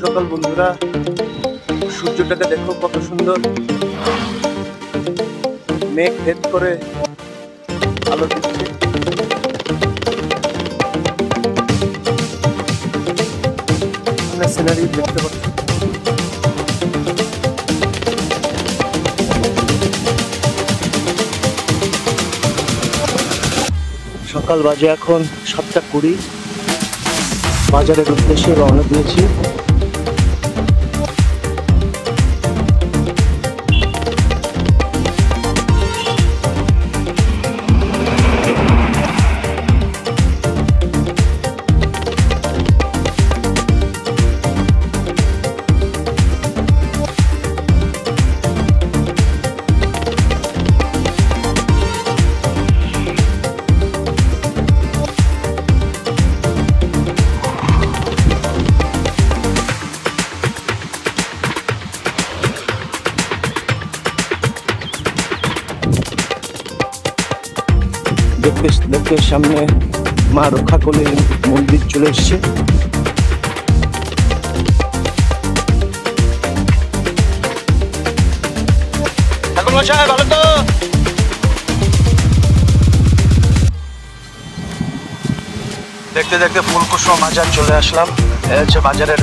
সকাল বন্ধুরা, সূর্যটাকে দেখো কত সুন্দর, মেঘ ভেদ করে আলো দিচ্ছে। সিনারি দেখতে পাচ্ছি। সকাল বাজে এখন 7:20। বাজারের উদ্দেশ্যে রওনা দিয়েছি। দেখতে সামনে মা রক্ষাকলীর মন্দির চলে এসছে। ভালো তো দেখতে দেখতে ফুলকুসুম বাজার চলে আসলাম। এটা হচ্ছে বাজারের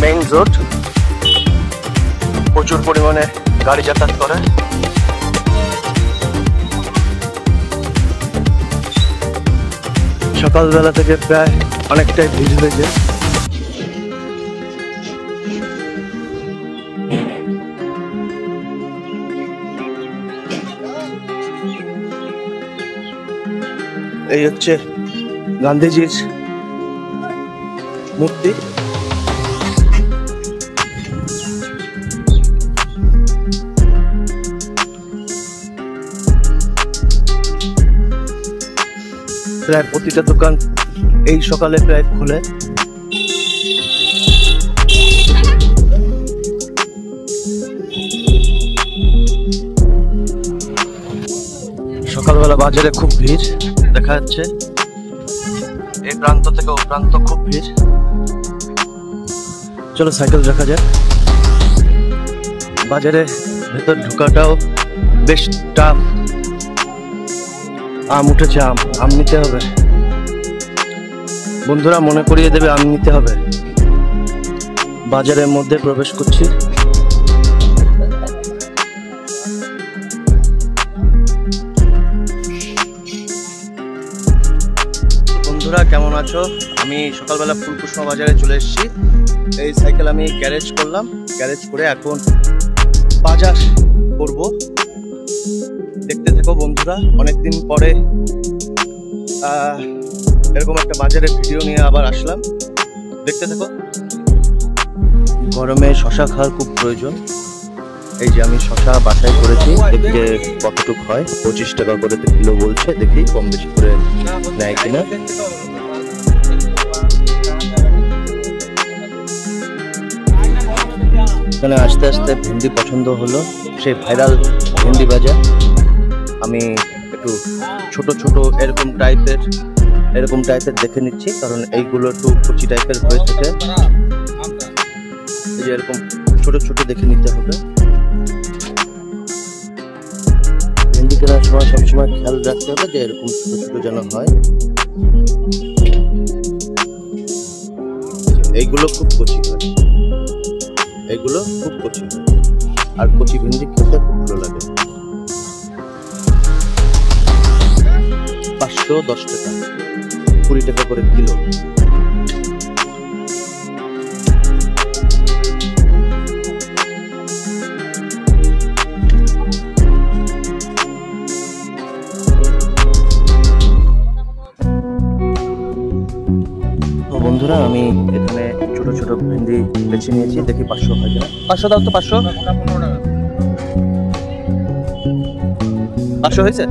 মেইন রোড। প্রচুর পরিমাণে গাড়ি যাতায়াত করে। সকালবেলা থেকে প্রায় অনেকটাই ভিড় হয়েছে। এই হচ্ছে গান্ধীজির মূর্তি। প্রায় প্রতিটা দোকান এই সকালে প্রায় খোলে। সকালবেলা বাজারে খুব ভিড় দেখা যাচ্ছে। এই প্রান্ত থেকে ও প্রান্ত খুব ভিড়। চলো সাইকেল রাখা যায়। বাজারে ভেতর ঢোকাটাও বেশ টাফ। আম উঠেছে, আম নিতে হবে। বন্ধুরা মনে করিয়ে দেবে আম নিতে হবে। বাজারের মধ্যে প্রবেশ করছি। বন্ধুরা কেমন আছো? আমি সকালবেলা ফুলকুসুম বাজারে চলে এসেছি। এই সাইকেল আমি গ্যারেজ করলাম। গ্যারেজ করে এখন বাজার করব। দেখতে থাকো বন্ধুরা। অনেকদিন পরে এরকম একটা বাজারের ভিডিও নিয়ে আবার আসলাম। দেখতে থাকো। গরমে শশা খাওয়ার খুব প্রয়োজন। এই যে আমি শশা বাছাই করেছি, দেখতে কতটুকু হয়। 25 টাকা করে কিলো বলছে, দেখি কম বেশি করে নেয় কিনা। এখানে আস্তে আস্তে ভেন্ডি পছন্দ হলো। সেই ভাইরাল ভেন্ডি বাজার। আমি একটু ছোট ছোট এরকম টাইপের দেখে নিচ্ছি, কারণ এইগুলো একটু কচি টাইপের হয়ে থাকে। এই যে এরকম ছোট ছোট দেখে নিতে হবে। ভেন্ডি কেনার সময় সবসময় খেয়াল রাখতে হবে যে এরকম ছোট ছোট যেন হয়। এইগুলো খুব কচি হয়, এইগুলো খুব কচি হয়। আর কচি ভেন্ডি খেতে খুব ভালো লাগে। 510 টাকা, 20 টাকা করে কিলো। বন্ধুরা আমি এখানে ছোট ছোট ভেন্ডি বেছে নিয়েছি, দেখি 500 হয় কিনা। 500 দাও তো। 500 হয়েছে।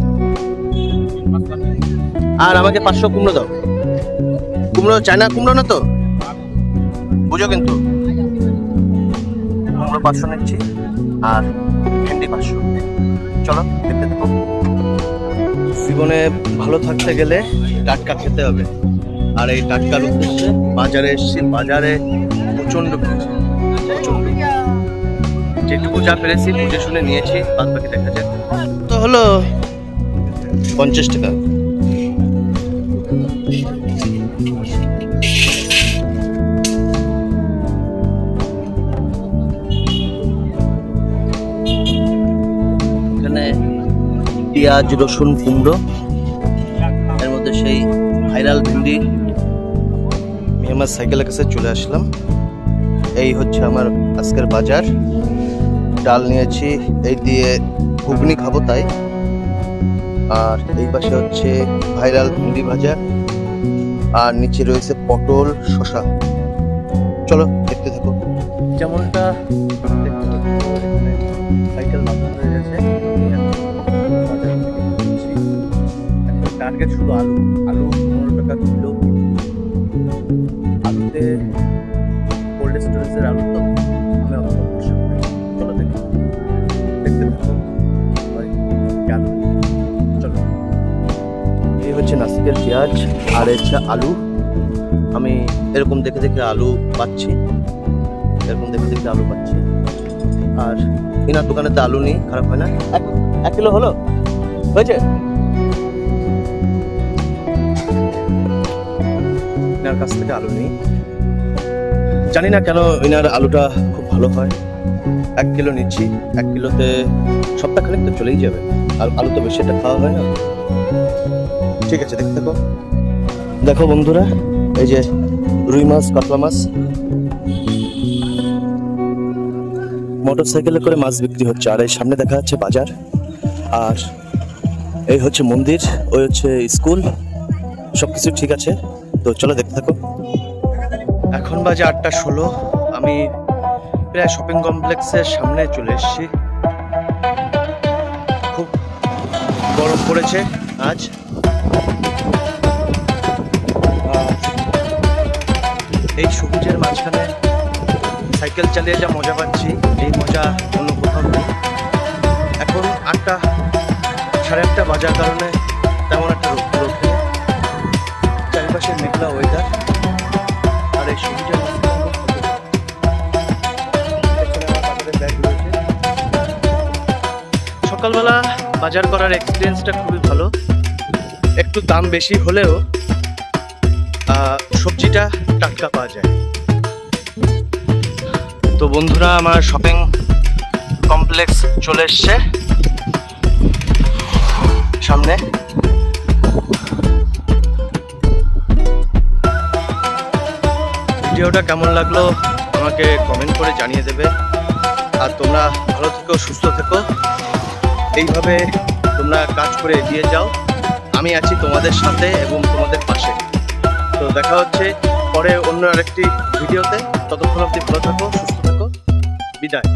আর আমাকে 500 কুমড়ো দাও। কুমড়ো চায়না কুমড়ো না তো, বুঝো কিন্তু। কুমড়ো 500 নিচ্ছি আর ভেন্ডি 500। চলো দেখতে থাকো। জীবনে ভালো থাকতে গেলে টাটকা খেতে হবে। আর এই টাটকার উদ্দেশ্যে বাজারে এসেছি। বাজারে প্রচন্ড প্রচন্ড, যেটুকু যা পেরেছি বুঝে শুনে নিয়েছি, বাদ বাকি দেখা যাক। তো হলো 50 টাকা। এখানে পেঁয়াজ, রসুন, কুমড়ো, এর মধ্যে সেই ভাইরাল ভেন্ডি। আমি আমার সাইকেলের কাছে চলে আসলাম। এই হচ্ছে আমার আজকের বাজার। ডাল নিয়েছি, এই দিয়ে ঘুগনি খাবো তাই। আর এই পাশে হচ্ছে ভাইরাল ভেন্ডি ভাজা, আর নিচে রয়েছে পটল, শসা। চলো দেখতে থাকো। যেমনটা দেখতে পাচ্ছ, সাইকেল নতুন হয়ে গেছে। টার্গেট শুধু আলু। আলু 15 টাকা কিলো। আলুতে কোল্ড স্টোরেজের আলু তো আমি অত ভরসা করি। চলো দেখতে থাকো। চলো, এই হচ্ছে নাসিকের পেঁয়াজ, আর হচ্ছে আলু। আমি এরকম দেখে দেখে আলু পাচ্ছি, আর কিনার দোকানে তো আলু নেই, খারাপ হয় না। 1 কিলো হলো, হয়েছে। ইনার কাছ থেকে আলু নেই, জানি না কেন। ইনার আলুটা খুব ভালো হয়। 1 কিলো নিচ্ছি। 1 কিলোতে সপ্তাহখানেক তো চলেই যাবে, আর আলু তো বেশি একটা খাওয়া হয় না। ঠিক আছে, দেখতে থাকো। দেখো বন্ধুরা, এই যে রুই মাছ, কাতলা মাছ, মোটর সাইকেলে করে মাছ বিক্রি হচ্ছে। আর এই সামনে দেখা যাচ্ছে বাজার, আর এই হচ্ছে মন্দির, ওই হচ্ছে স্কুল। সবকিছু ঠিক আছে, তো চলো দেখতে থাকো। এখন বাজে 8:16। আমি প্রায় শপিং কমপ্লেক্সের সামনে চলে এসেছি। খুব গরম পড়েছে আজ। এই সবুজের মাঝখানে সাইকেল চালিয়ে যা মজা পাচ্ছি, এই মজা অন্য কোথাও নেই। এখন 8টা, 8:30 বাজার কারণে তেমন একটা রোদ ওঠে। চারিপাশে মেঘলা ওয়েদার, আর এই সবুজের ব্যাগ রয়েছে। সকালবেলা বাজার করার এক্সপিরিয়েন্সটা খুবই ভালো। একটু দাম বেশি হলেও সবজিটা টাটকা পাওয়া যায়। তো বন্ধুরা, আমার শপিং কমপ্লেক্স চলে এসছে সামনে। ভিডিওটা কেমন লাগলো আমাকে কমেন্ট করে জানিয়ে দেবে। আর তোমরা ভালো থেকো, সুস্থ থেকো। এইভাবে তোমরা কাজ করে এগিয়ে যাও। আমি আছি তোমাদের সাথে এবং তোমাদের পাশে। তো দেখা হচ্ছে পরে অন্য আরেকটি ভিডিওতে। ততক্ষণ অবধি ভালো থাকো, সুস্থ থাকো। বিদায়।